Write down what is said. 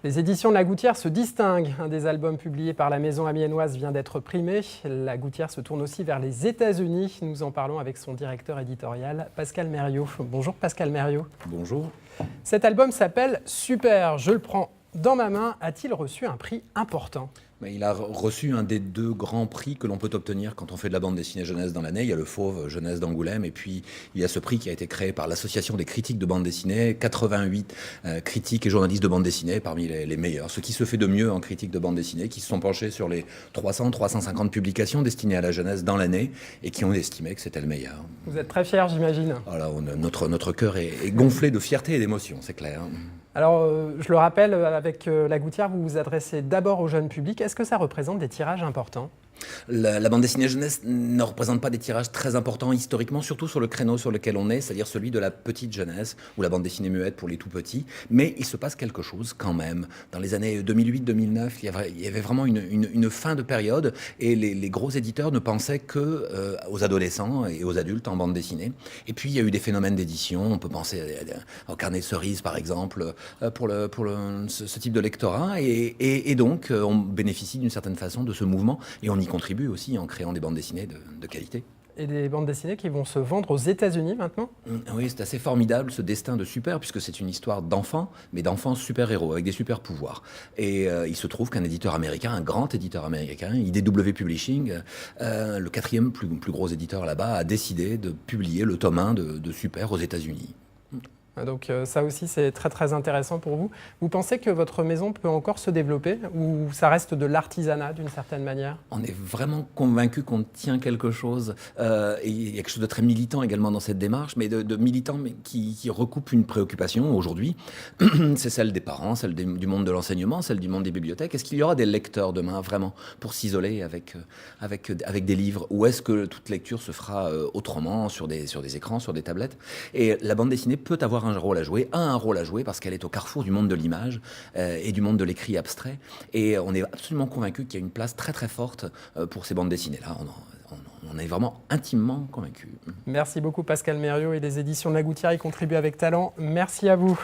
Les éditions de La Gouttière se distinguent. Un des albums publiés par la maison amiénoise vient d'être primé. La Gouttière se tourne aussi vers les États-Unis. Nous en parlons avec son directeur éditorial, Pascal Mériot. Bonjour Pascal Mériot. Bonjour. Cet album s'appelle Super, je le prends dans ma main. A-t-il reçu un prix important ? Il a reçu un des 2 grands prix que l'on peut obtenir quand on fait de la bande dessinée jeunesse dans l'année. Il y a le Fauve jeunesse d'Angoulême et puis il y a ce prix qui a été créé par l'Association des critiques de bande dessinée. 88 critiques et journalistes de bande dessinée parmi les meilleurs. Ce qui se fait de mieux en critique de bande dessinée, qui se sont penchés sur les 300-350 publications destinées à la jeunesse dans l'année et qui ont estimé que c'était le meilleur. Vous êtes très fier, j'imagine. Voilà, notre cœur est gonflé de fierté et d'émotion, c'est clair. Alors, je le rappelle, avec La Gouttière, vous vous adressez d'abord au jeune public. Est-ce que ça représente des tirages importants ? La bande dessinée jeunesse ne représente pas des tirages très importants historiquement, surtout sur le créneau sur lequel on est, c'est-à-dire celui de la petite jeunesse ou la bande dessinée muette pour les tout petits. Mais il se passe quelque chose quand même. Dans les années 2008-2009, il y avait vraiment une fin de période et les gros éditeurs ne pensaient que aux adolescents et aux adultes en bande dessinée. Et puis il y a eu des phénomènes d'édition. On peut penser au Carnet de Cerises par exemple pour ce type de lectorat et donc on bénéficie d'une certaine façon de ce mouvement et on y contribue aussi en créant des bandes dessinées de qualité. Et des bandes dessinées qui vont se vendre aux États-Unis maintenant ? Oui, c'est assez formidable ce destin de super, puisque c'est une histoire d'enfants, mais d'enfants super-héros, avec des super-pouvoirs. Et il se trouve qu'un éditeur américain, un grand éditeur américain, IDW Publishing, le 4e plus gros éditeur là-bas, a décidé de publier le tome 1 de Super aux États-Unis. Donc ça aussi, c'est très très intéressant pour vous. Vous pensez que votre maison peut encore se développer ou ça reste de l'artisanat d'une certaine manière ? On est vraiment convaincu qu'on tient quelque chose. Et il y a quelque chose de très militant également dans cette démarche, mais de militant mais qui recoupe une préoccupation aujourd'hui. C'est celle des parents, celle du monde de l'enseignement, celle du monde des bibliothèques. Est-ce qu'il y aura des lecteurs demain vraiment pour s'isoler avec des livres ? Ou est-ce que toute lecture se fera autrement sur des écrans, sur des tablettes ? Et la bande dessinée peut avoir un rôle à jouer parce qu'elle est au carrefour du monde de l'image et du monde de l'écrit abstrait. Et on est absolument convaincu qu'il y a une place très très forte pour ces bandes dessinées-là. On est vraiment intimement convaincu. Merci beaucoup Pascal Mériot et les éditions de La Gouttière y contribuent avec talent. Merci à vous.